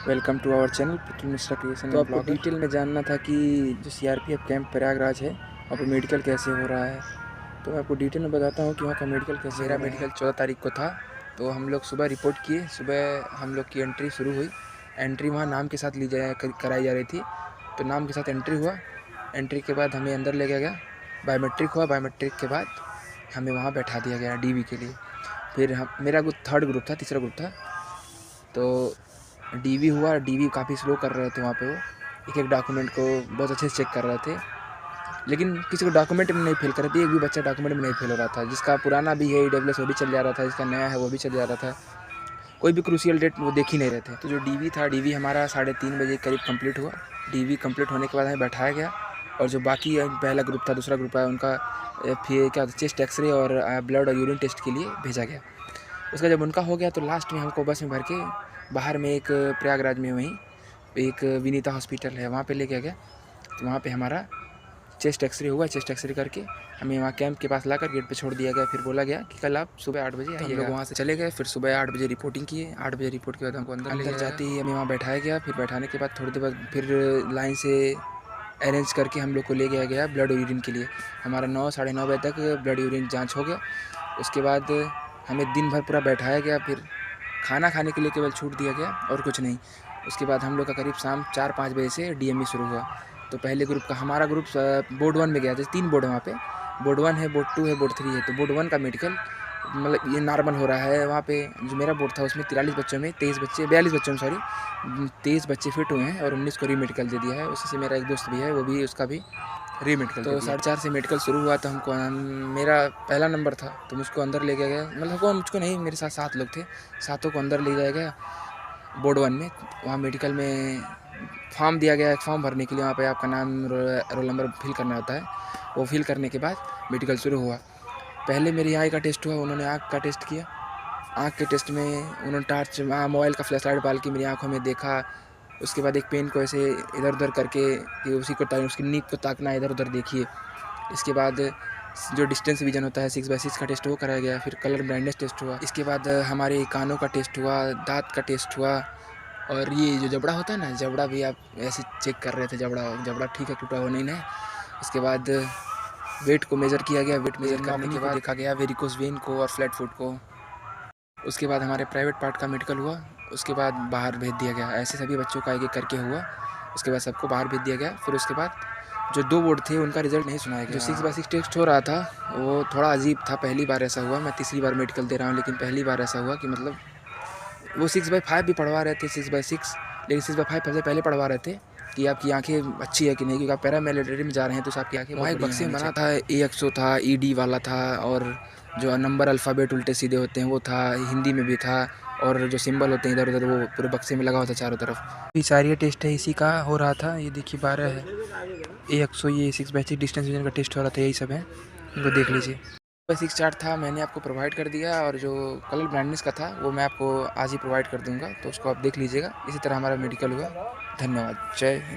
Welcome to our channel Putul Mishra creation. तो आपको detail में जानना था कि जो सीआरपीएफ कैंप प्रयागराज है वहाँ पर मेडिकल कैसे हो रहा है, तो मैं आपको डिटेल में बताता हूँ कि वहाँ का मेडिकल कैसे। मेरा मेडिकल 14 तारीख को था, तो हम लोग सुबह रिपोर्ट किए। सुबह हम लोग की एंट्री शुरू हुई। एंट्री वहाँ नाम के साथ कराई जा रही थी, तो नाम के साथ एंट्री हुआ। एंट्री के बाद हमें अंदर ले गया, बायोमेट्रिक हुआ। बायोमेट्रिक के बाद हमें वहाँ बैठा दिया गया डीवी के लिए। फिर मेरा थर्ड ग्रुप था, तीसरा ग्रुप था, तो डीवी हुआ। डीवी काफ़ी स्लो कर रहे थे वहाँ पे, वो एक एक डॉक्यूमेंट को बहुत अच्छे से चेक कर रहे थे, लेकिन किसी को डॉक्यूमेंट में नहीं फेल कर रहे थे। एक भी बच्चा डॉक्यूमेंट में नहीं फेल हो रहा था। जिसका पुराना भी है ईडब्ल्यूएस वो भी चल जा रहा था, जिसका नया है वो भी चल जा रहा था। कोई भी क्रूशियल डेट वो देख ही नहीं रहे थे। तो जो डीवी था, डीवी हमारा 3:30 बजे करीब कंप्लीट हुआ। डीवी कंप्लीट होने के बाद हमें बैठाया गया, और जो बाकी पहला ग्रुप था, दूसरा ग्रुप है, उनका फिर क्या चेस्ट एक्सरे और ब्लड और यूरिन टेस्ट के लिए भेजा गया। उसका जब उनका हो गया तो लास्ट में हमको बस में भर के बाहर में एक प्रयागराज में वहीं एक विनीता हॉस्पिटल है, वहाँ पे लेके गया। तो वहाँ पे हमारा चेस्ट एक्सरे हुआ। चेस्ट एक्सरे करके हमें वहाँ कैंप के पास लाकर गेट पे छोड़ दिया गया। फिर बोला गया कि कल आप सुबह 8 बजे आइएगा। हम लोग वहाँ से चले गए। फिर सुबह 8 बजे रिपोर्टिंग किए। 8 बजे रिपोर्ट के बाद हमको अंदर जाते ही हमें वहाँ बैठाया गया। फिर बैठाने के बाद थोड़ी देर बाद फिर लाइन से अरेंज करके हम लोग को ले गया ब्लड यूरिन के लिए। हमारा 9 साढ़े 9 बजे तक ब्लड यूरिन जाँच हो गया। उसके बाद हमें दिन भर पूरा बैठाया गया। फिर खाना खाने के लिए केवल छूट दिया गया और कुछ नहीं। उसके बाद हम लोग का करीब शाम 4-5 बजे से डीएमई शुरू हुआ। तो पहले ग्रुप का हमारा ग्रुप बोर्ड 1 में गया। जैसे 3 बोर्ड है वहाँ पे, बोर्ड 1 है, बोर्ड 2 है, बोर्ड 3 है। तो बोर्ड 1 का मेडिकल मतलब ये नॉर्मल हो रहा है। वहाँ पे जो मेरा बोर्ड था उसमें 43 बच्चों में 42 बच्चों में 23 बच्चे फिट हुए हैं और 19 को री मेडिकल दे दिया है। उसी से मेरा एक दोस्त भी है, वो भी उसका भी री मेडिकल। तो 4:30 से मेडिकल शुरू हुआ। तो हमको मेरा पहला नंबर था, तो मुझको अंदर ले गया। मतलब मुझको नहीं, मेरे साथ 7 लोग थे, सातों को अंदर ले जाया गया बोर्ड 1 में। वहाँ मेडिकल में फॉर्म दिया गया, एक फॉर्म भरने के लिए। वहाँ पे आपका नाम रोल नंबर फिल करना होता है। वो फिल करने के बाद मेडिकल शुरू हुआ। पहले मेरी आँख का टेस्ट हुआ, उन्होंने आँख का टेस्ट किया। आँख के टेस्ट में उन्होंने टॉर्च मोबाइल का फ्लैश लाइट डाल के मेरी आँखों में देखा। उसके बाद एक पेन को ऐसे इधर उधर करके कि उसकी नीक को ताकना, इधर उधर देखिए। इसके बाद जो डिस्टेंस विजन होता है 6x6 का टेस्ट वो कराया गया। फिर कलर ब्लाइंडनेस टेस्ट हुआ। इसके बाद हमारे कानों का टेस्ट हुआ, दांत का टेस्ट हुआ, और ये जो जबड़ा होता है ना, जबड़ा भी आप ऐसे चेक कर रहे थे। जबड़ा ठीक है, टूटा हुआ नहीं है। उसके बाद वेट को मेज़र किया गया। वेट मेज़र करने के बाद देखा गया वेरिकोस वेन को और फ्लैट फुट को। उसके बाद हमारे प्राइवेट पार्ट का मेडिकल हुआ। उसके बाद बाहर भेज दिया गया। ऐसे सभी बच्चों का एक-एक करके हुआ। उसके बाद सबको बाहर भेज दिया गया। फिर उसके बाद जो 2 बोर्ड थे उनका रिज़ल्ट नहीं सुनाया गया। जो 6x6 टेस्ट हो रहा था वो थोड़ा अजीब था। पहली बार ऐसा हुआ, मैं तीसरी बार मेडिकल दे रहा हूँ, लेकिन पहली बार ऐसा हुआ कि मतलब वो 6/5 भी पढ़वा रहे थे, 6/6, लेकिन 6/5 सबसे पहले पढ़वा रहे थे कि आपकी आँखें अच्छी है कि नहीं, क्योंकि आप पैरामिलिट्री में जा रहे हैं तो आपकी आँखें। वहाँ एक बक्से में बना था, AXO था, ED वाला था, और जो नंबर अल्फ़ाबेट उल्टे सीधे होते हैं वो था, हिंदी में भी था, और जो सिंबल होते हैं इधर उधर वो पूरे बक्से में लगा हुआ था चारों तरफ। ये सारी टेस्ट है, इसी का हो रहा था। ये देखिए 12 है, AXO, ये 6/6 डिस्टेंस विजन का टेस्ट हो रहा था। यही सब है, इनको देख लीजिए। 6 चार्ट था, मैंने आपको प्रोवाइड कर दिया, और जो कलर ब्लाइंडनेस का था वो मैं आपको आज ही प्रोवाइड कर दूंगा, तो उसको आप देख लीजिएगा। इसी तरह हमारा मेडिकल हुआ। धन्यवाद। जय हिंद।